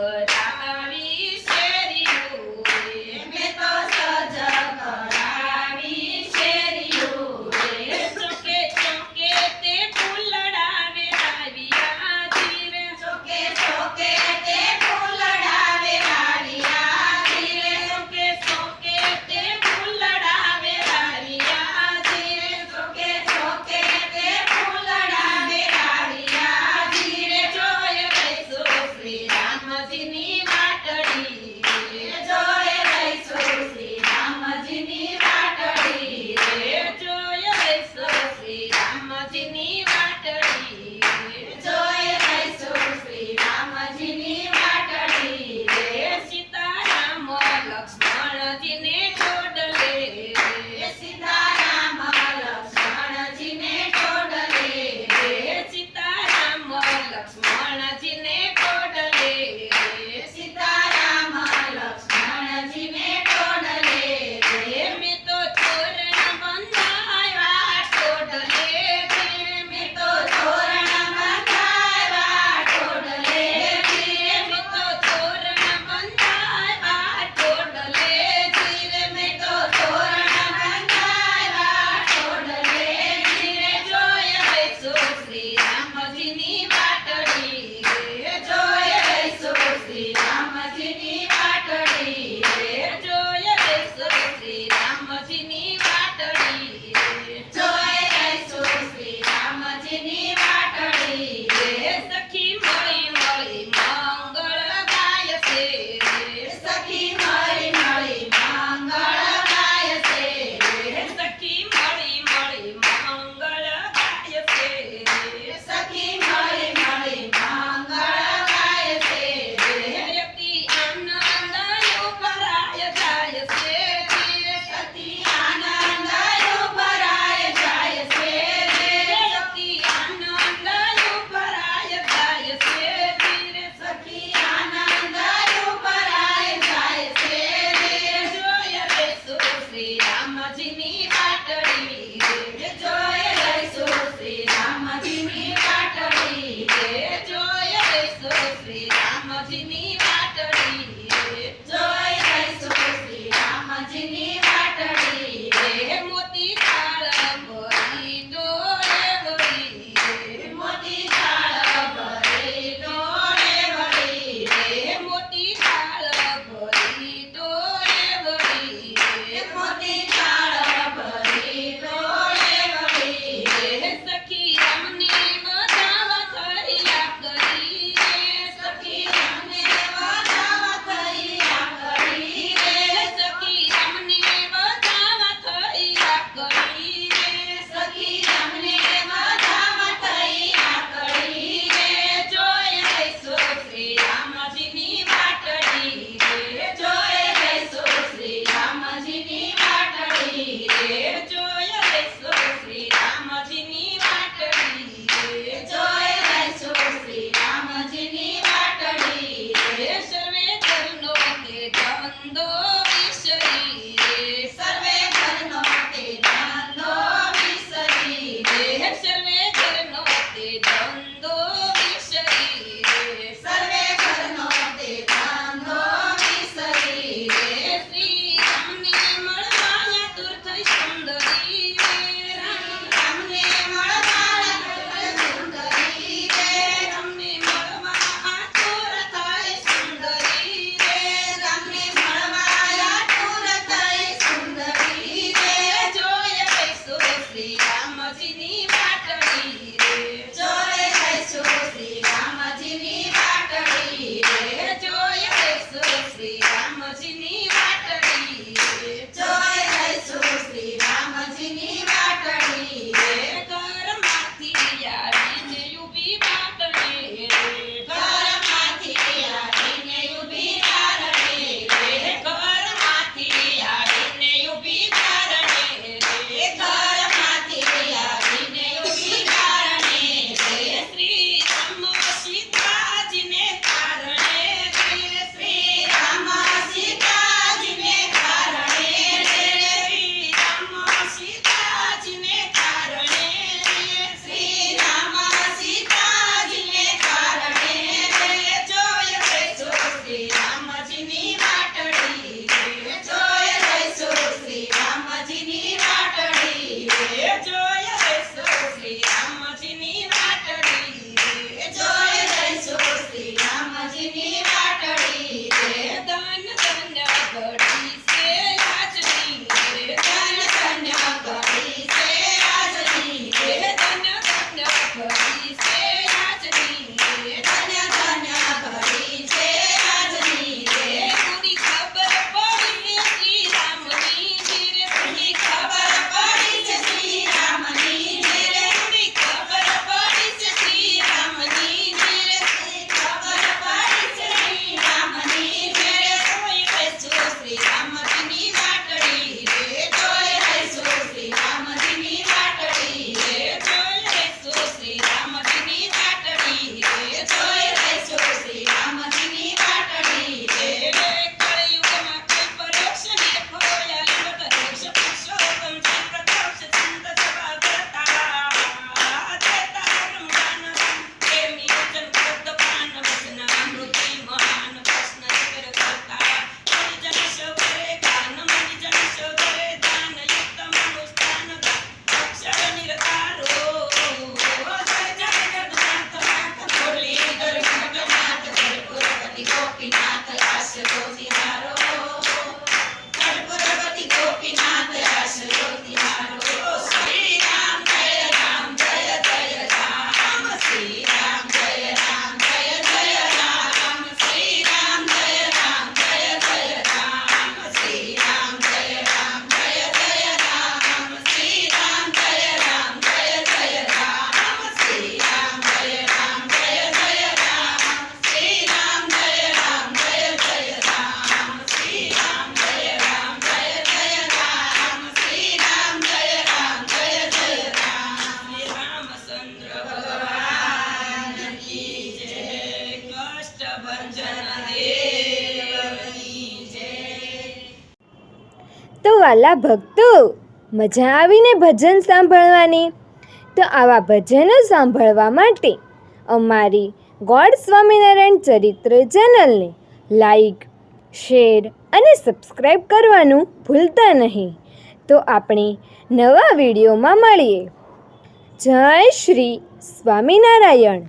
કરાવી શેરીઓ રે મેં તો સજ કરાવી શેરીઓ રે ચોકે ચોકે તે ફૂલડાવે આવ્યા ધીરે ચોકે ચોકે તે ફૂલડાવે આવ્યા ધીરે ચોકે ચોકે તે ફૂલડાવે આવ્યા ધીરે ચોકે ચોકે તે ફૂલડાવે આવ્યા ધીરે જોય રહીશો શ્રી રામજીની વાટડી રે જોય રહીશો શ્રી રામજીની વાટડી રે જોય રહીશો શ્રી રામજીની વાટડી રે જોય રહીશો શ્રી રામજીની વાટડી રે સીતારામ લક્ષ્મણજીને જોડલે રે સીતારામ લક્ષ્મણજીને જોડલે રે સીતારામ લક્ષ્મણજીને જોડલે રે સીતારામ લક્ષ્મણજીને જોડલે રે મેં તો તોરણ બંધાવ્યા ટોડલે રે મેં તો તોરણ બંધાવ્યા ટોડલે રે મેં તો તોરણ બંધાવ્યા ટોડલે રે મેં તો તોરણ બંધાવ્યા ટોડલે રે જોય રહીશો શ્રી રામજીની વાટડી રે જોય રહીશો શ્રી રામજીની વાટડી રે જોય રહીશો શ્રી રામજીની વાટડી રે જોય રહીશો શ્રી રામજીની વાટડી રે સખી મળી મળી મંગળ ગાય છે રે સખી મળી મળી મંગળ ગાય છે રે સખી મળી મળી મંગળ ગાય છે રે સખી મળી મળી મંગળ ગાય છે રે અતિ આનંદ ઉપરાય જાય છે રે અતિ આનંદ ઉપરાય જાય છે રે અતિ આનંદ ઉપરાય જાય છે રે સખી આનંદ ઉપરાય જાય છે રે જોય રહીશો શ્રી રામજીની વાટડી રે જોય રહીશો શ્રી રામજીની વાટડી રે જોય રહીશો શ્રી રામજીની વાટડી રે જોય રહીશો શ્રી રામજીની વાટડી રે મોતી થાળ ભરી ડોળે વળી રે મોતી થાળ ભરી ડોળે વળી રે મોતી થાળ ભરી ડોળે વળી રે મોતી થાળ ભરી ડોળે વળી રે સખી રમની વધાવા થયા કરી રે સખી રમને વધાવા થયા કરી રે સખી રમની રામજીની વાટડી રે જોઈ લઈશું શ્રી રામજીની વાટડી રે જોઈ લઈશું શ્રી રામજીની વાટડી રે જોઈ લઈશું શ્રી રામજીની વાટડી રે ધન ધન્ય ઘડી છે આજની રે ધન ધન્ય ઘડી છે આજની રે ધન્ય ધન્ય ઘડી છે આજની રે ધન્ય ધન્ય ઘડી છે આજની રે પૂરી ખબર પડી છે શ્રી રામની રે પૂરી ખબર પડી છે શ્રી રામની રે પૂરી ખબર પડી છે શ્રી રામની રે પૂરી ખબર પડી છે શ્રી રામની રે જોઈ લઈશું શ્રી રામજીની વાટડી રે જોઈ લઈશું શ્રી રામજીની વાટડી રે જોઈ લઈશું શ્રી રામજીની વાટડી રે જોઈ લઈશું શ્રી રામજીની વાટડી રે કળયુગમાં કોઈ પરોક્ષ નિરખો યાલી પરોક્ષ પુરુષોત્તમ છે પ્રત્યક્ષ ચિંત સભા કરતા દેતા બ્રહ્માન પ્રેમી વચન કૃત પાન વચના અમૃતિ મહાન પ્રશ્ન કર કરતા મનિજન શૌરે ગાન મનિજન શૌરે દાન યુક્ત મનુષ્ઠાન અક્ષર નિરતારો જય જય જગન્નાથ નાથ બોલી ગરુડ નાથ કર્પૂરવતી ગોપીનાથ આશ્રયો તિહારો કર્પૂરવતી ગોપીનાથ આશ્રયો તિહારો શ્રી રામ જય રામ જય જય રામ શ્રી રામ જય રામ જય જય રામ શ્રી રામ જય રામ જય જય રામ શ્રી રામ જય રામ જય જય રામ શ્રી રામ જય રામ જય જય રામ શ્રી રામ જય રામ જય જય રામ શ્રી રામ જય રામ જય જય રામ શ્રી રામ જય રામ જય જય રામ શ્રી રામ જય રામ જય જય રામ રામચંદ્ર ભગવાન કી જય કષ્ટભંજન દેવની જય તો વાલા ભક્તો, મજા આવીને ભજન સાંભળવાની? તો આવા ભજનો સાંભળવા માટે અમારી ગોડ સ્વામિનારાયણ ચરિત્ર ચેનલને લાઈક, શેર અને સબસ્ક્રાઈબ કરવાનું ભૂલતા નહીં. તો આપણે નવા વિડીયોમાં મળીએ. જય શ્રી સ્વામિનારાયણ.